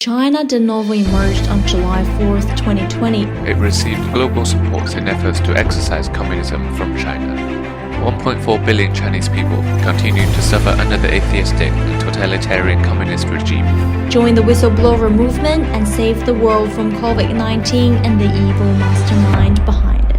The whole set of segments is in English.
China de novo emerged on July 4th, 2020. It received global support in efforts to exorcise communism from China. 1.4 billion Chinese people continue to suffer under the atheistic and totalitarian communist regime. Join the whistleblower movement and save the world from COVID-19 and the evil mastermind behind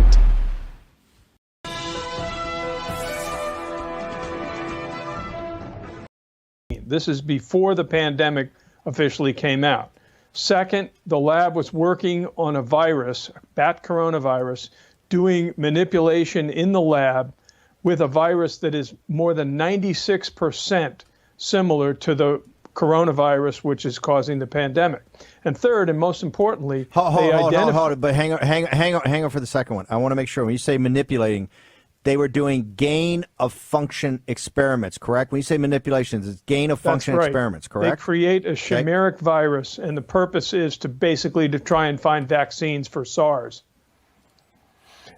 it. This is before the pandemic officially came out. Second, the lab was working on a virus, bat coronavirus, doing manipulation in the lab with a virus that is more than 96% similar to the coronavirus, which is causing the pandemic. And third, and most importantly, hold on, but hang on for the second one. I want to make sure when you say manipulating, they were doing gain-of-function experiments, correct? When you say manipulations, it's gain-of-function experiments, correct? They create a chimeric virus, and the purpose is to basically to try and find vaccines for SARS.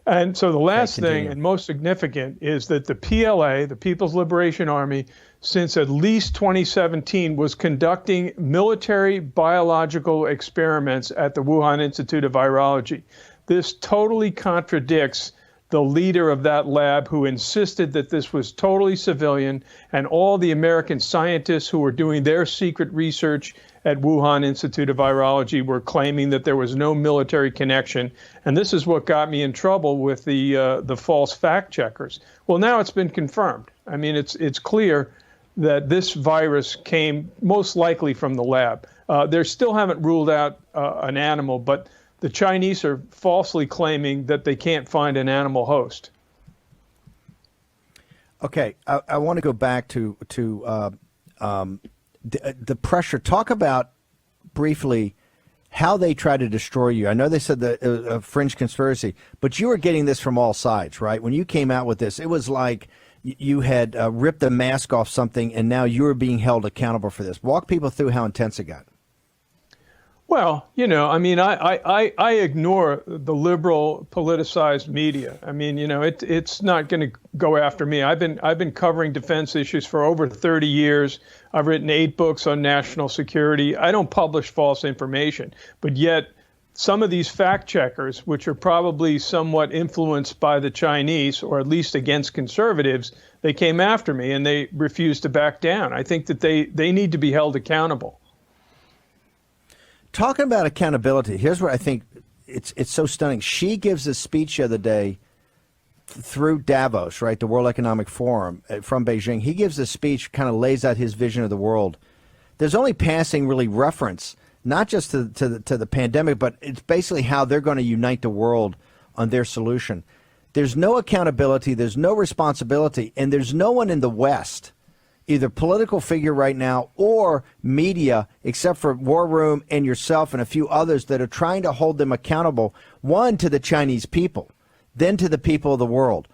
And so the last thing, and most significant, is that the PLA, the People's Liberation Army, since at least 2017, was conducting military biological experiments at the Wuhan Institute of Virology. This totally contradicts the leader of that lab, who insisted that this was totally civilian, and all the American scientists who were doing their secret research at Wuhan Institute of Virology were claiming that there was no military connection. And this is what got me in trouble with the false fact checkers. Well, now it's been confirmed. I mean, it's clear that this virus came most likely from the lab. They still haven't ruled out an animal, but the Chinese are falsely claiming that they can't find an animal host. Okay, I want to go back to the pressure. Talk about briefly how they try to destroy you. I know they said that it was a fringe conspiracy, but you were getting this from all sides, right? When you came out with this, it was like you had ripped the mask off something, and now you were being held accountable for this. Walk people through how intense it got. Well, you know, I mean, I ignore the liberal politicized media. I mean, you know, it's not going to go after me. I've been covering defense issues for over 30 years. I've written 8 books on national security. I don't publish false information, but yet some of these fact checkers, which are probably somewhat influenced by the Chinese, or at least against conservatives, they came after me and they refused to back down. I think that they need to be held accountable. Talking about accountability, here's what I think it's so stunning. She gives a speech the other day through Davos, right, the World Economic Forum from Beijing. He gives a speech, kind of lays out his vision of the world. There's only passing really reference, not just to the pandemic, but it's basically how they're going to unite the world on their solution. There's no accountability, there's no responsibility, and there's no one in the West, either political figure right now or media, except for War Room and yourself and a few others, that are trying to hold them accountable, one, to the Chinese people, then to the people of the world.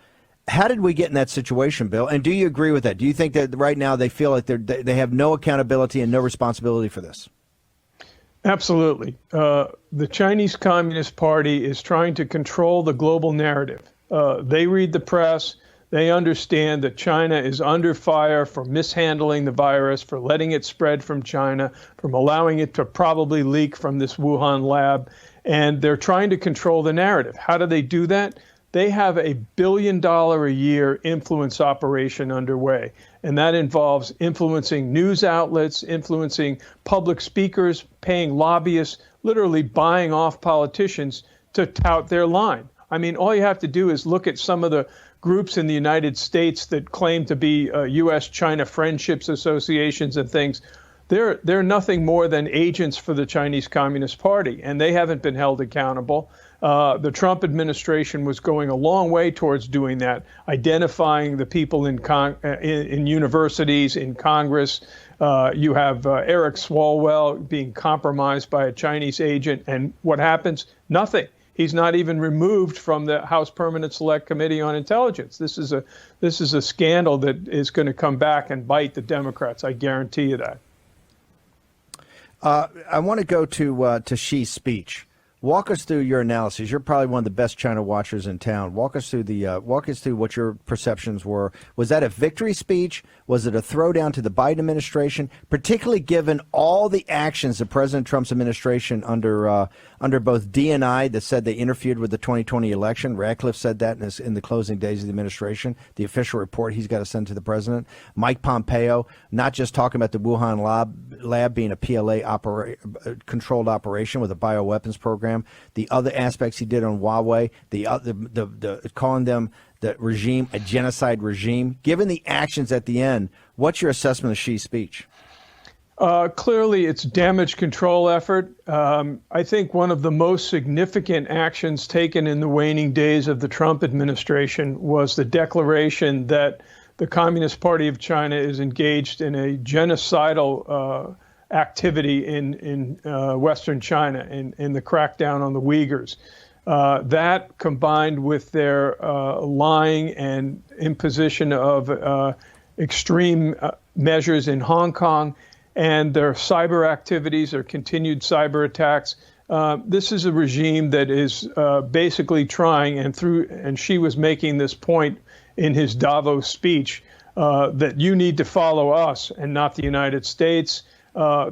How did we get in that situation, Bill? And do you agree with that? Do you think that right now they feel like they have no accountability and no responsibility for this? Absolutely. The Chinese Communist Party is trying to control the global narrative. They read the press. They understand that China is under fire for mishandling the virus, for letting it spread from China, from allowing it to probably leak from this Wuhan lab. And they're trying to control the narrative. How do they do that? They have a $1 billion a year influence operation underway. And that involves influencing news outlets, influencing public speakers, paying lobbyists, literally buying off politicians to tout their line. I mean, all you have to do is look at some of the groups in the United States that claim to be U.S.-China friendships associations and things. They're nothing more than agents for the Chinese Communist Party, and they haven't been held accountable. The Trump administration was going a long way towards doing that, identifying the people in universities, in Congress. You have Eric Swalwell being compromised by a Chinese agent, and what happens? Nothing. He's not even removed from the House Permanent Select Committee on Intelligence. This is a scandal that is going to come back and bite the Democrats. I guarantee you that. I want to go to Xi's speech. Walk us through your analysis. You're probably one of the best China watchers in town. Walk us through what your perceptions were. Was that a victory speech? Was it a throwdown to the Biden administration, particularly given all the actions of President Trump's administration under both DNI that said they interfered with the 2020 election? Ratcliffe said that in the closing days of the administration, the official report he's got to send to the president. Mike Pompeo, not just talking about the Wuhan lab being a PLA controlled operation with a bioweapons program. The other aspects he did on Huawei, the calling them the regime a genocide regime. Given the actions at the end, what's your assessment of Xi's speech? Clearly, it's damage control effort. I think one of the most significant actions taken in the waning days of the Trump administration was the declaration that the Communist Party of China is engaged in a genocidal activity in Western China, in the crackdown on the Uyghurs. That combined with their lying and imposition of extreme measures in Hong Kong and their cyber activities, their continued cyber attacks. This is a regime that is basically trying, and Xi was making this point in his Davos speech, that you need to follow us and not the United States.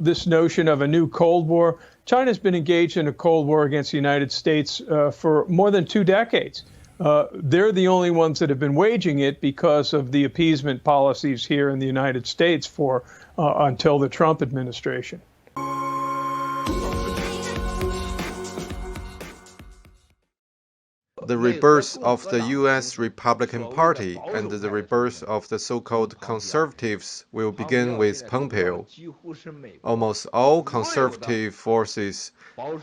This notion of a new Cold War. China's been engaged in a Cold War against the United States for more than 2 decades. They're the only ones that have been waging it because of the appeasement policies here in the United States until the Trump administration. The rebirth of the U.S. Republican Party and the rebirth of the so-called conservatives will begin with Pompeo. Almost all conservative forces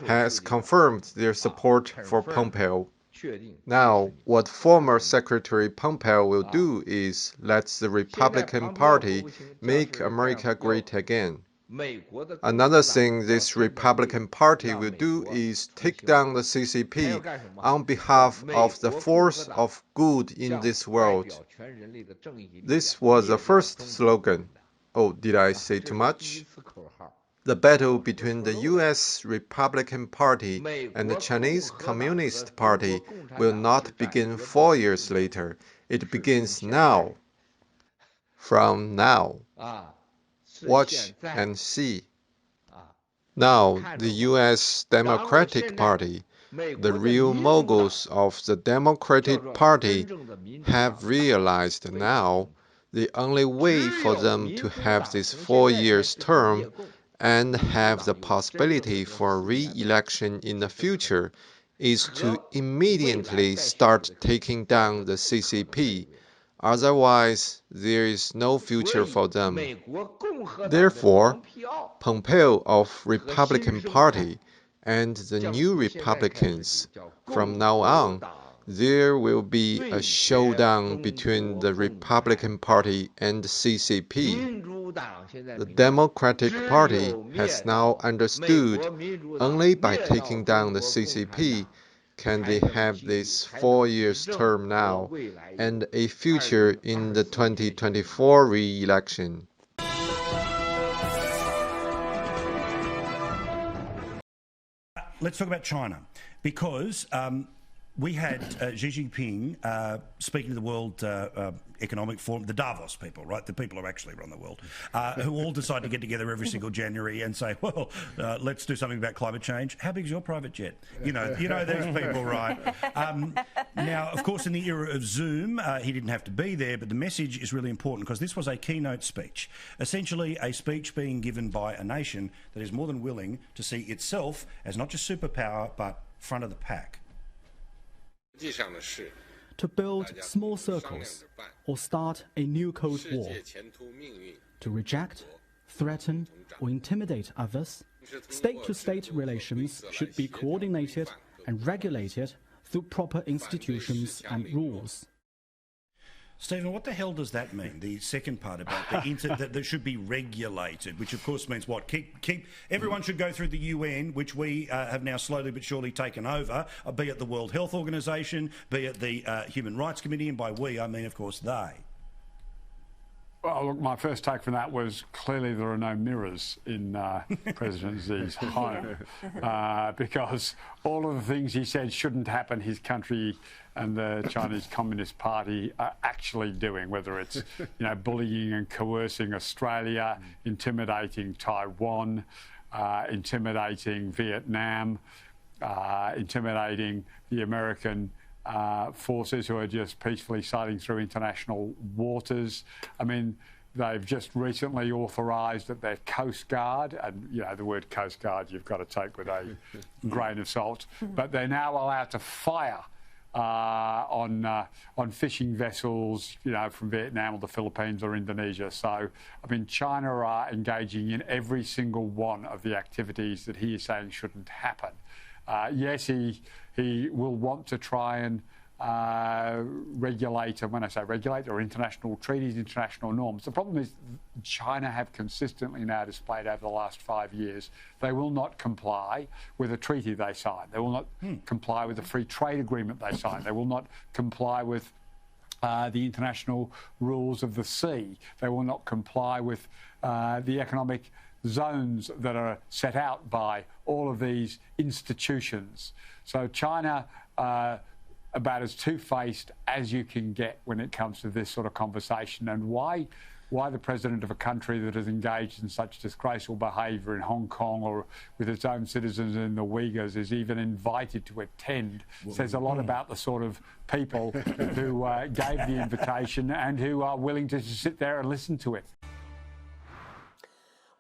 has confirmed their support for Pompeo. Now, what former Secretary Pompeo will do is let the Republican Party make America great again. Another thing this Republican Party will do is take down the CCP on behalf of the force of good in this world. This was the first slogan. Oh, did I say too much? The battle between the U.S. Republican Party and the Chinese Communist Party will not begin 4 years later. It begins now. From now. Watch and see. Now, the U.S. Democratic Party, the real moguls of the Democratic Party, have realized now the only way for them to have this 4 years term and have the possibility for re-election in the future is to immediately start taking down the CCP. Otherwise, there is no future for them. Therefore, Pompeo of Republican Party and the New Republicans, from now on, there will be a showdown between the Republican Party and the CCP. The Democratic Party has now understood only by taking down the CCP can they have this 4 years term now and a future in the 2024 re-election. Let's talk about China, because we had Xi Jinping speaking to the World Economic Forum, the Davos people, right? The people who actually run the world, who all decide to get together every single January and say, well, let's do something about climate change. How big's your private jet? You know these people, right? Now, of course, in the era of Zoom, he didn't have to be there, but the message is really important because this was a keynote speech, essentially a speech being given by a nation that is more than willing to see itself as not just superpower, but front of the pack. To build small circles or start a new Cold War, to reject, threaten, or intimidate others, state-to-state relations should be coordinated and regulated through proper institutions and rules. Stephen, what the hell does that mean? The second part about that should be regulated, which of course means what? Keep everyone should go through the UN, which we have now slowly but surely taken over, be it the World Health Organization, be it the Human Rights Committee, and by we I mean, of course, they. Well, look, my first take from that was clearly there are no mirrors in President Xi's home because all of the things he said shouldn't happen, his country and the Chinese Communist Party are actually doing, whether it's bullying and coercing Australia, intimidating Taiwan, intimidating Vietnam, intimidating the American forces who are just peacefully sailing through international waters. I mean, they've just recently authorised that their Coast Guard, and the word Coast Guard you've got to take with a grain of salt, but they're now allowed to fire on fishing vessels, from Vietnam or the Philippines or Indonesia. So, I mean, China are engaging in every single one of the activities that he is saying shouldn't happen. Yes, he will want to try and regulate, and when I say regulate, or international treaties, international norms. The problem is China have consistently now displayed over the last 5 years they will not comply with a treaty they sign. They will not comply with a free trade agreement they sign. They will not comply with the international rules of the sea. They will not comply with the economic zones that are set out by all of these institutions. So China, about as two-faced as you can get when it comes to this sort of conversation. And why the president of a country that has engaged in such disgraceful behaviour in Hong Kong or with its own citizens in the Uyghurs is even invited to attend says a lot about the sort of people who gave the invitation and who are willing to sit there and listen to it.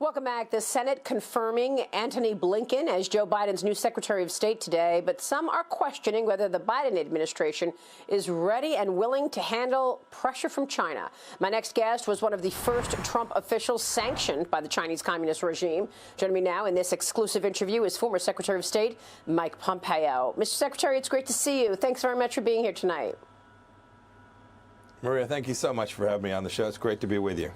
Welcome back. The Senate confirming Antony Blinken as Joe Biden's new Secretary of State today, but some are questioning whether the Biden administration is ready and willing to handle pressure from China. My next guest was one of the first Trump officials sanctioned by the Chinese Communist regime. Joining me now in this exclusive interview is former Secretary of State Mike Pompeo. Mr. Secretary, it's great to see you. Thanks very much for being here tonight. Maria, thank you so much for having me on the show. It's great to be with you.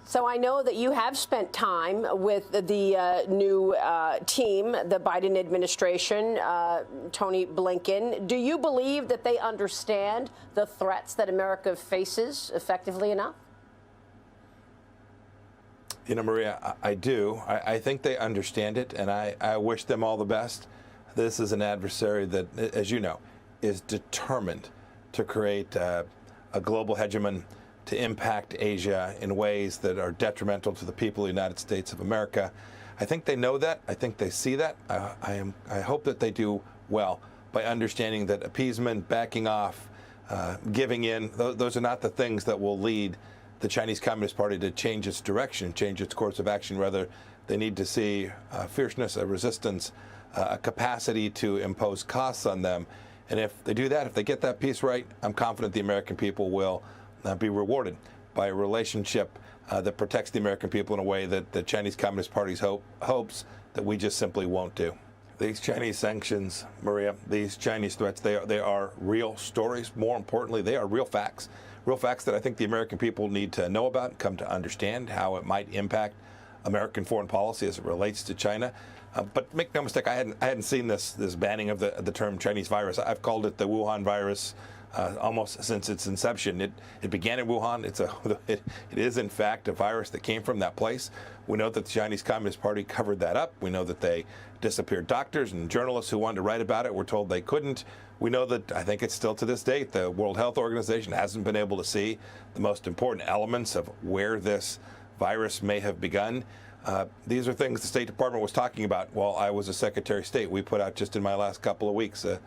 So I know that you have spent time with the new team, the Biden administration, Tony Blinken. Do you believe that they understand the threats that America faces effectively enough? Maria, I do. I think they understand it, and I wish them all the best. This is an adversary that, as you know, is determined to create a global hegemon, to impact Asia in ways that are detrimental to the people of the United States of America. I think they know that. I think they see that. I hope that they do well by understanding that appeasement, backing off, giving in, those are not the things that will lead the Chinese Communist Party to change its direction, change its course of action. Rather, they need to see fierceness, a resistance, a capacity to impose costs on them. And if they do that, if they get that piece right, I'm confident the American people will be rewarded by a relationship that protects the American people in a way that the Chinese Communist Party hopes that we just simply won't do. These Chinese sanctions, Maria, these Chinese threats, they are real stories. More importantly, they are real facts that I think the American people need to know about and come to understand how it might impact American foreign policy as it relates to China. But make no mistake, I hadn't seen this banning of the term Chinese virus. I've called it the Wuhan virus almost since its inception. It began in Wuhan. It is in fact a virus that came from that place. We know that the Chinese Communist Party covered that up. We know that they disappeared doctors and journalists who wanted to write about it were told they couldn't. We know that, I think it's still to this date, the World Health Organization hasn't been able to see the most important elements of where this virus may have begun. These are things the State Department was talking about while I was a Secretary of State. We put out just in my last couple of weeks a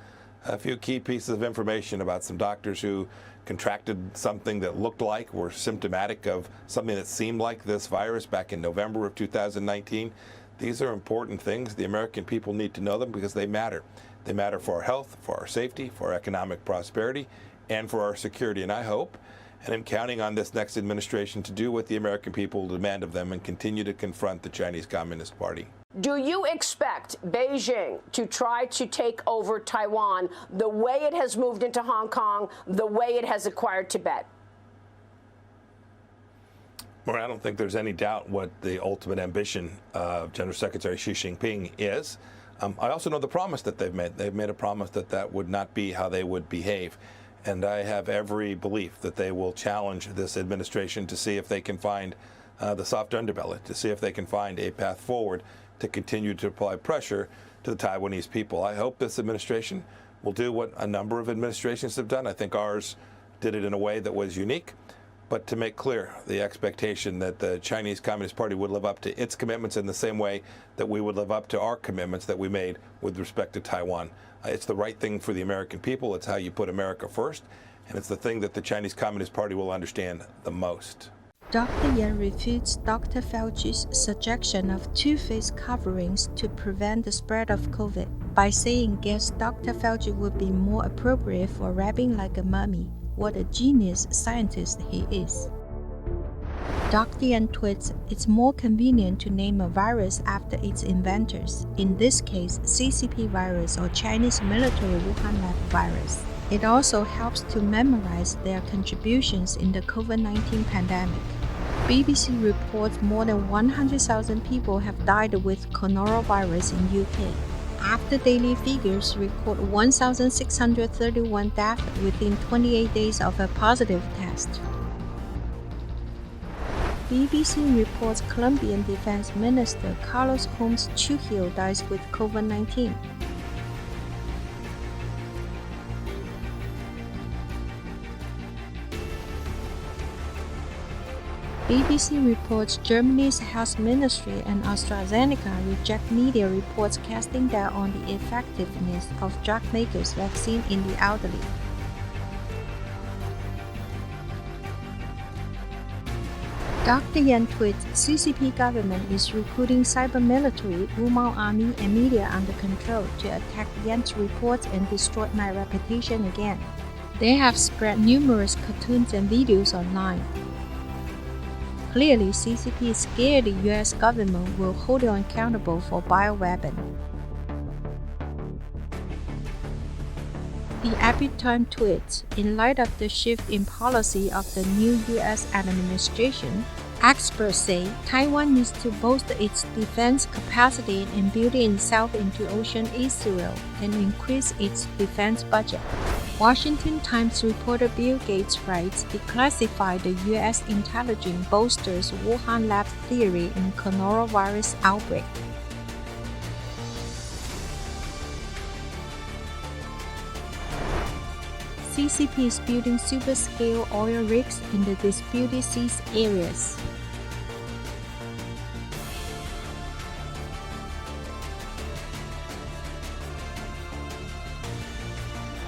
few key pieces of information about some doctors who contracted something that looked like, were symptomatic of something that seemed like this virus back in November of 2019. These are important things. The American people need to know them because they matter. They matter for our health, for our safety, for our economic prosperity, and for our security. And I hope, and I'm counting on this next administration to do what the American people demand of them and continue to confront the Chinese Communist Party. Do you expect Beijing to try to take over Taiwan the way it has moved into Hong Kong, the way it has acquired Tibet? Well, I don't think there's any doubt what the ultimate ambition of General Secretary Xi Jinping is. I also know the promise that they've made. They've made a promise that that would not be how they would behave. And I have every belief that they will challenge this administration to see if they can find the soft underbelly, to see if they can find a path forward to continue to apply pressure to the Taiwanese people. I hope this administration will do what a number of administrations have done. I think ours did it in a way that was unique, but to make clear the expectation that the Chinese Communist Party would live up to its commitments in the same way that we would live up to our commitments that we made with respect to Taiwan. It's the right thing for the American people. It's how you put America first, and it's the thing that the Chinese Communist Party will understand the most. Dr. Yan refutes Dr. Fauci's suggestion of two-face coverings to prevent the spread of COVID by saying guess Dr. Fauci would be more appropriate for rapping like a mummy. What a genius scientist he is. Dr. Yan tweets, it's more convenient to name a virus after its inventors, in this case CCP-Virus or Chinese military Wuhan lab virus. It also helps to memorize their contributions in the COVID-19 pandemic. BBC reports more than 100,000 people have died with coronavirus in UK. After daily figures record 1,631 deaths within 28 days of a positive test. BBC reports Colombian Defense Minister Carlos Holmes Trujillo dies with COVID-19. BBC reports Germany's health ministry and AstraZeneca reject media reports casting doubt on the effectiveness of drug makers' vaccine in the elderly. Dr. Yan tweets, CCP government is recruiting cyber military, Wumao army and media under control to attack Yan's reports and destroy my reputation again. They have spread numerous cartoons and videos online. Clearly, CCP is scared the US government will hold it accountable for bioweapon. The Epoch Times tweets, in light of the shift in policy of the new US administration, experts say Taiwan needs to bolster its defense capacity and build itself into Ocean Israel and increase its defense budget. Washington Times reporter Bill Gates writes, declassified the US intelligence bolsters Wuhan lab theory in coronavirus outbreak. CCP is building super-scale oil rigs in the disputed seas areas.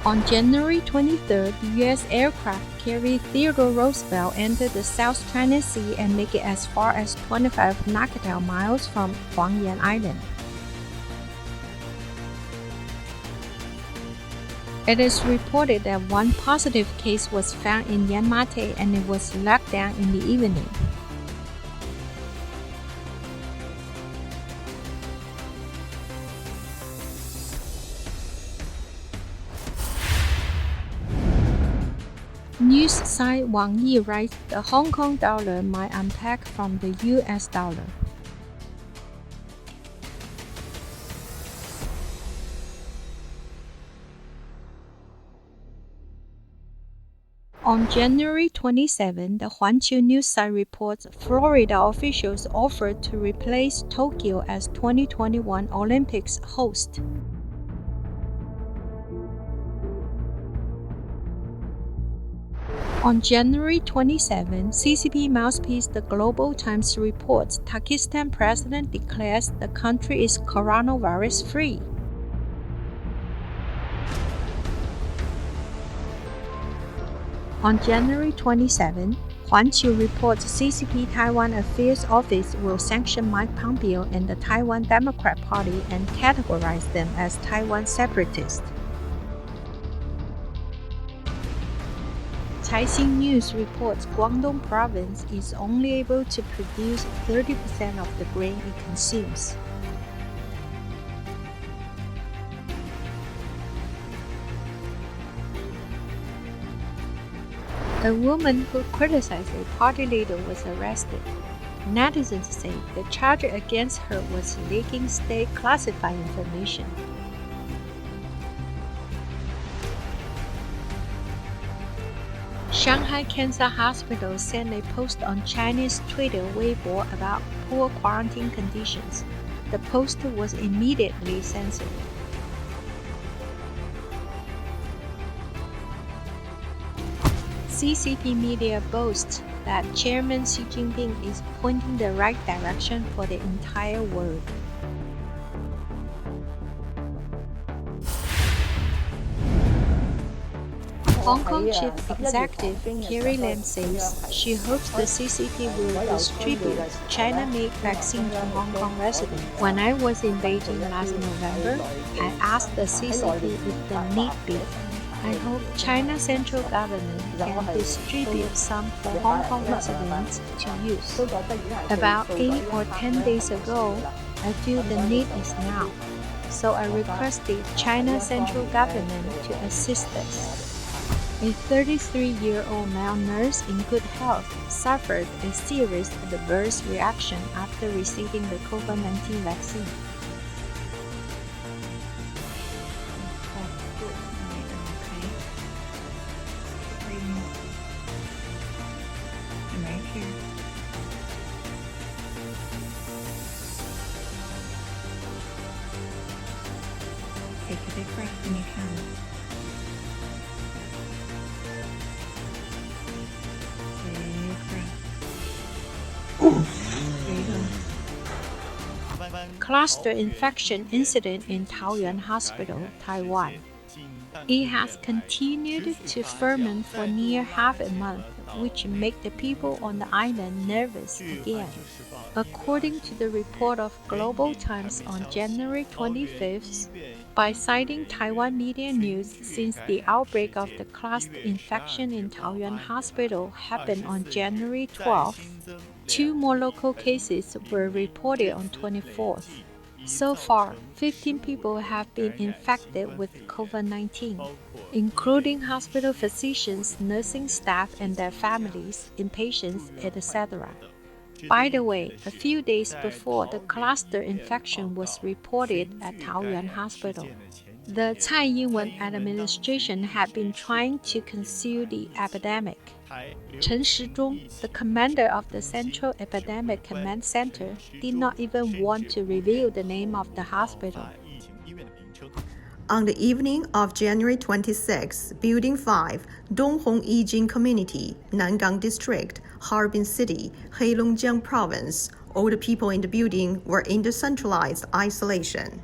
On January 23rd, the U.S. aircraft carrier Theodore Roosevelt entered the South China Sea and made it as far as 25 nautical miles from Huangyan Island. It is reported that one positive case was found in Yanmate and it was locked down in the evening. News site Wang Yi writes the Hong Kong dollar might unpack from the US dollar. On January 27, the Huanqiu news site reports Florida officials offered to replace Tokyo as 2021 Olympics host. On January 27, CCP mouthpiece The Global Times reports Pakistan president declares the country is coronavirus-free. On January 27, Huanqiu reports CCP Taiwan Affairs Office will sanction Mike Pompeo and the Taiwan Democrat Party and categorize them as Taiwan separatists. Caixin News reports Guangdong province is only able to produce 30% of the grain it consumes. A woman who criticized a party leader was arrested. Netizens say the charge against her was leaking state classified information. Shanghai Cancer Hospital sent a post on Chinese Twitter Weibo about poor quarantine conditions. The post was immediately censored. CCP media boasts that Chairman Xi Jinping is pointing the right direction for the entire world. Hong Kong Chief Executive Carrie Lam says she hopes the CCP will distribute China-made vaccine to Hong Kong residents. When I was in Beijing last November, I asked the CCP if the need be. I hope China's central government can distribute some for Hong Kong residents to use. About 8 or 10 days ago, I feel the need is now. So I requested China's central government to assist us. A 33-year-old male nurse in good health suffered a serious adverse reaction after receiving the COVID-19 vaccine. Right here. Take a big breath when you can. Cluster infection incident in Taoyuan Hospital, Taiwan. It has continued to ferment for near half a month, which made the people on the island nervous again. According to the report of Global Times on January 25th, by citing Taiwan media news since the outbreak of the cluster infection in Taoyuan Hospital happened on January 12th, 2 more local cases were reported on 24th. So far, 15 people have been infected with COVID-19, including hospital physicians, nursing staff and their families, inpatients, etc. By the way, a few days before the cluster infection was reported at Taoyuan Hospital, the Tsai Ing-wen administration had been trying to conceal the epidemic. Chen Shizhong, the commander of the Central Epidemic Command Center, did not even want to reveal the name of the hospital. On the evening of January 26, Building 5, Donghong Yijing Community, Nangang District, Harbin City, Heilongjiang Province, all the people in the building were in the centralized isolation.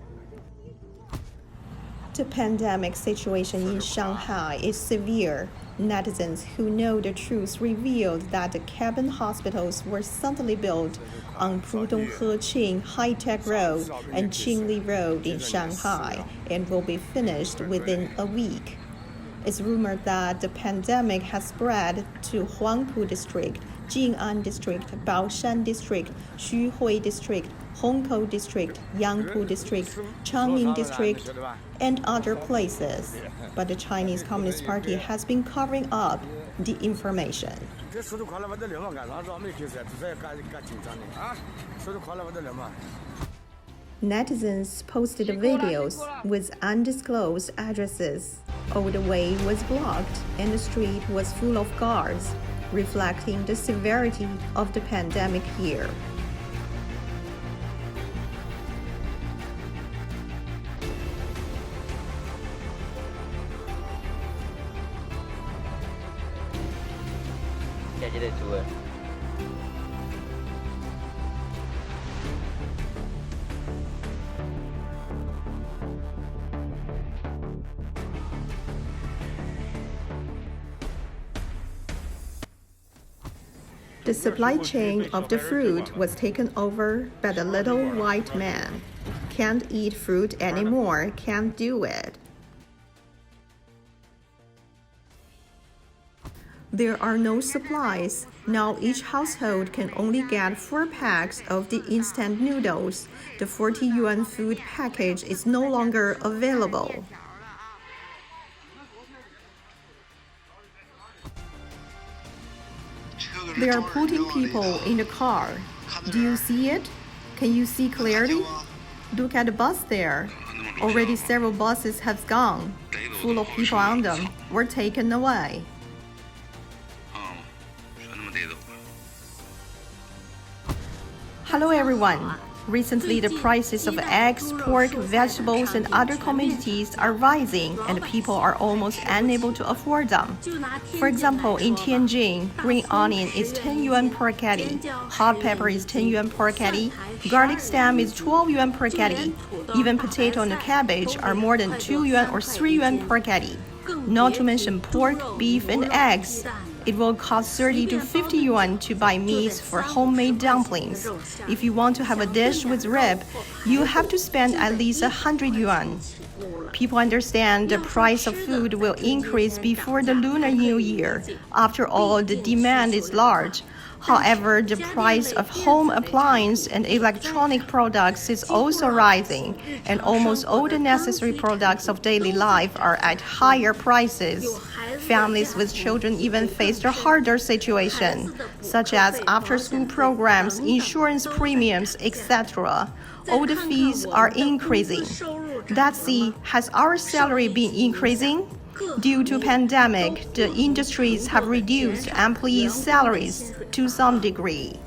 The pandemic situation in Shanghai is severe. Netizens who know the truth revealed that the cabin hospitals were suddenly built on Pudong-He-Qing High-Tech Road and Qingli Road in Shanghai and will be finished within a week. It's rumored that the pandemic has spread to Huangpu District, Jing'an District, Baoshan District, Xuhui District, Hongkou District, Yangpu District, Changning District, and other places. But the Chinese Communist Party has been covering up the information. Netizens posted videos with undisclosed addresses. All the way was blocked and the street was full of guards, reflecting the severity of the pandemic here. The supply chain of the fruit was taken over by the little white man. Can't eat fruit anymore, can't do it. There are no supplies. Now each household can only get 4 packs of the instant noodles. The 40 yuan food package is no longer available. They are putting people in the car. Do you see it? Can you see clearly? Look at the bus there. Already several buses have gone, full of people on them, were taken away. Hello everyone. Recently, the prices of eggs, pork, vegetables, and other commodities are rising, and people are almost unable to afford them. For example, in Tianjin, green onion is 10 yuan per caddy, hot pepper is 10 yuan per caddy, garlic stem is 12 yuan per caddy. Even potato and cabbage are more than 2 yuan or 3 yuan per caddy. Not to mention pork, beef, and eggs. It will cost 30 to 50 yuan to buy meats for homemade dumplings. If you want to have a dish with rib, you have to spend at least 100 yuan. People understand the price of food will increase before the Lunar New Year. After all, the demand is large. However, the price of home appliance and electronic products is also rising, and almost all the necessary products of daily life are at higher prices. Families with children even face a harder situation, such as after-school programs, insurance premiums, etc. All the fees are increasing. Let's see, has our salary been increasing? Due to pandemic, the industries have reduced employees' salaries to some degree.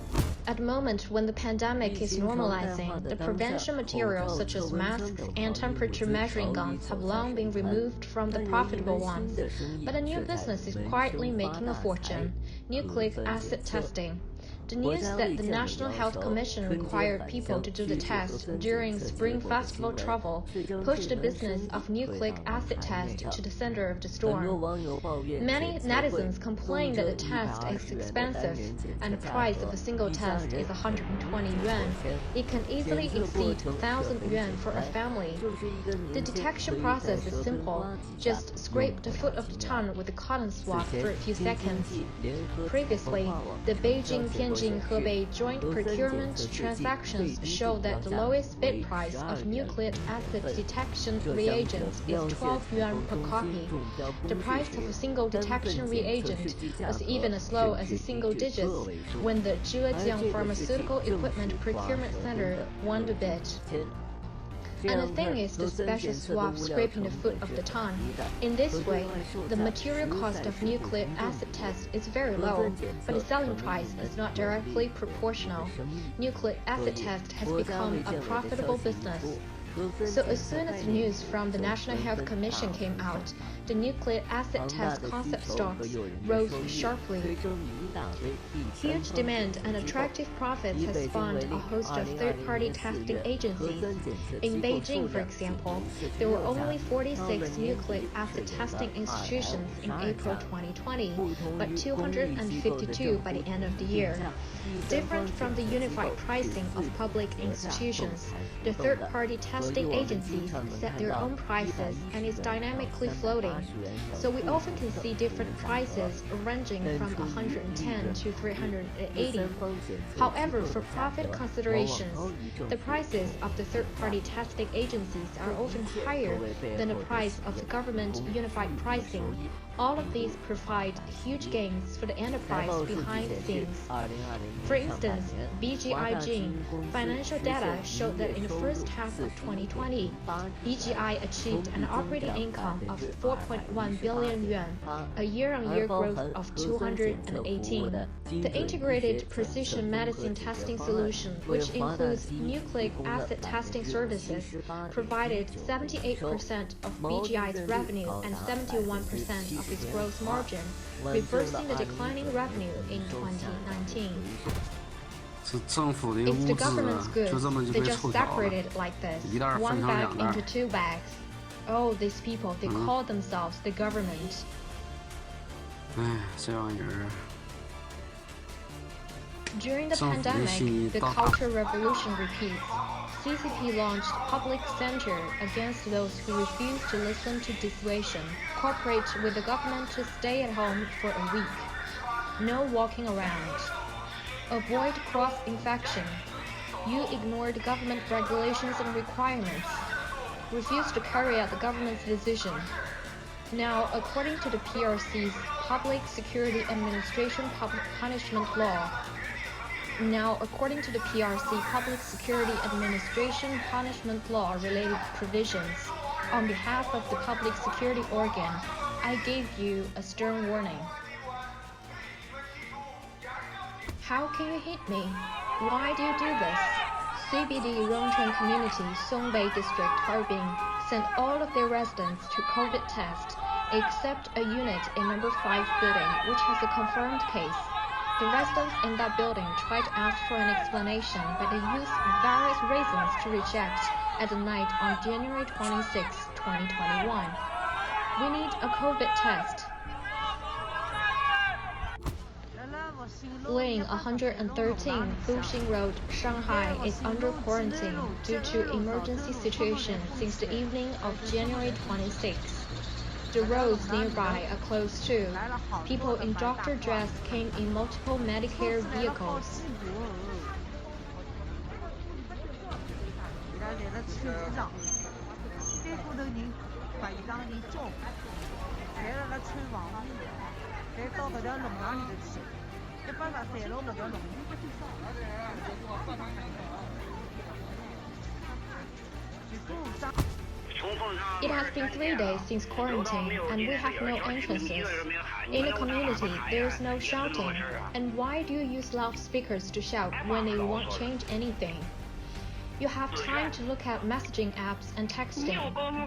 At the moment when the pandemic is normalizing, the prevention materials such as masks and temperature measuring guns have long been removed from the profitable ones. But a new business is quietly making a fortune: nucleic acid testing. The news that the National Health Commission required people to do the test during Spring Festival travel pushed the business of nucleic acid test to the center of the storm. Many netizens complain that the test is expensive, and the price of a single test is 120 yuan. It can easily exceed 1,000 yuan for a family. The detection process is simple. Just scrape the foot of the tongue with a cotton swab for a few seconds. Previously, the Beijing-Tianjin-Hebei joint procurement transactions show that the lowest bid price of nucleic acid detection reagents is 12 yuan per copy. The price of a single detection reagent was even as low as a single digits when the Zhejiang Pharmaceutical Equipment Procurement Center won the bid. And the thing is the special swab scraping the foot of the tongue. In this way, the material cost of nucleic acid test is very low, but the selling price is not directly proportional. Nucleic acid test has become a profitable business. So as soon as the news from the National Health Commission came out, the nucleic acid test concept stocks rose sharply. Huge demand and attractive profits has spawned a host of third-party testing agencies. In Beijing, for example, there were only 46 nucleic acid testing institutions in April 2020, but 252 by the end of the year. Different from the unified pricing of public institutions, the third-party testing agencies set their own prices and is dynamically floating. So we often can see different prices ranging from 110 to 380. However, for profit considerations, the prices of the third-party testing agencies are often higher than the price of the government unified pricing. All of these provide huge gains for the enterprise behind the scenes. For instance, BGI financial data showed that in the first half of 2020, BGI achieved an operating income of 4.1 billion yuan, a year-on-year growth of 218. The integrated precision medicine testing solution, which includes nucleic acid testing services, provided 78% of BGI's revenue and 71% of its gross margin, reversing the declining revenue in 2019. It's the government's goods. They just separated it like this, one bag into two bags. Oh, these people, they call themselves the government. During the pandemic, the Cultural Revolution repeats. CCP launched public censure against those who refuse to listen to dissuasion. Cooperate with the government to stay at home for a week. No walking around. Avoid cross-infection. You ignored government regulations and requirements. Refuse to carry out the government's decision. Now, according to the PRC's Public Security Administration Punishment Law, related provisions, on behalf of the public security organ, I gave you a stern warning. How can you hit me? Why do you do this? CBD Rongcheng Community, Songbei District, Harbin, sent all of their residents to COVID test, except a unit in number 5 building, which has a confirmed case. The residents in that building tried to ask for an explanation, but they used various reasons to reject at the night on January 26, 2021. We need a COVID test. Lane 113, Fuxing Road, Shanghai is under quarantine due to emergency situation since the evening of January 26. The roads nearby are closed too. People in doctor dress came in multiple Medicare vehicles. It has been 3 days since quarantine, and we have no entrances. In the community, there is no shouting. And why do you use loudspeakers to shout when you won't change anything? You have time to look at messaging apps and texting.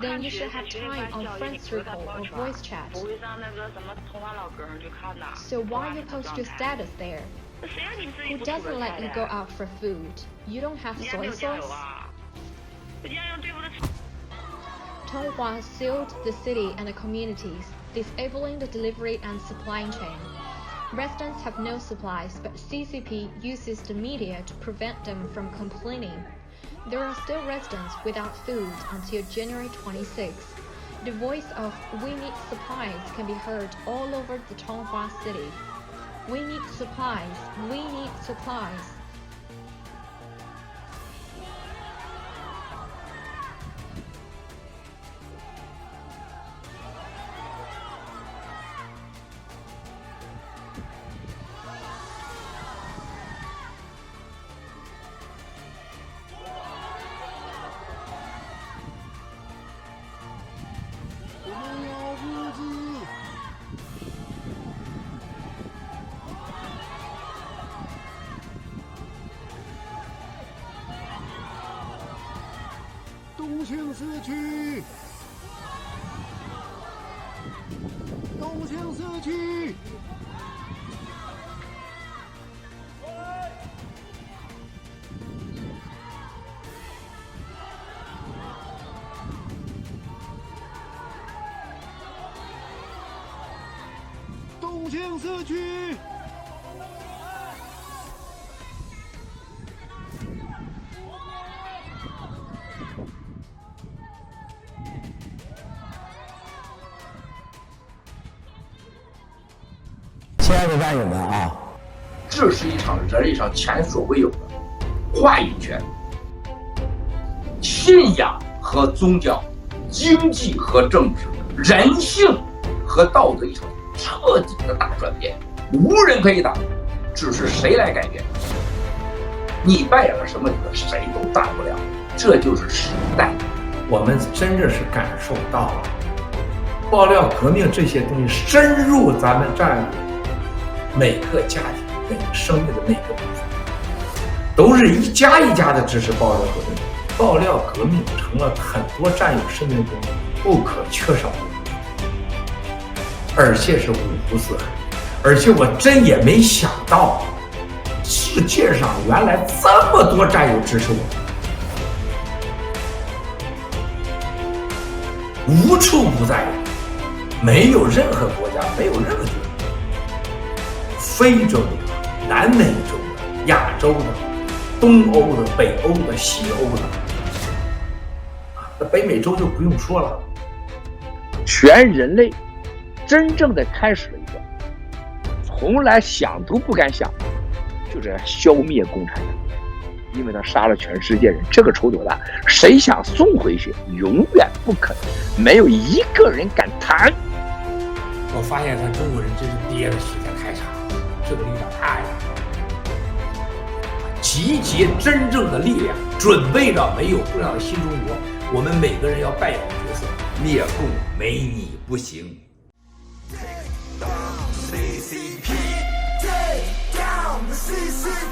Then you should have time on friend circle or voice chat. So why you post your status there? Who doesn't let you go out for food? You don't have soy sauce? Tonghua sealed the city and the communities, disabling the delivery and supply chain. Residents have no supplies, but CCP uses the media to prevent them from complaining. There are still residents without food until January 26. The voice of "We need supplies" can be heard all over the Tonghua city. We need supplies. We need supplies.亲爱的战友们啊，这是一场人类上前所未有的话语权、信仰和宗教、经济和政治、人性和道德一场彻底的大转变，无人可以挡，只是谁来改变。你扮演了什么角色，谁都挡不了，这就是时代。我们真的是感受到了爆料革命这些东西深入咱们战友每个家庭、每个生命的每个部分，都是一家一家的支持爆料革命。爆料革命成了很多战友生命中不可缺少的，而且是五湖四海。而且我真也没想到，世界上原来这么多战友支持我，无处不在，没有任何国家，没有任何地方。非洲的、南美洲的、亚洲的、东欧的、北欧的、西欧的，那北美洲就不用说了。全人类真正的开始了一个从来想都不敢想，就是消灭共产党，因为他杀了全世界人，这个仇多大？谁想送回去？永远不可能，没有一个人敢谈。我发现咱中国人真是憋的时间太长。这个力量太大，集结真正的力量，准备着没有共产的新中国。我们每个人要扮演的角色，灭共没你不行。CCP, take down the CCP.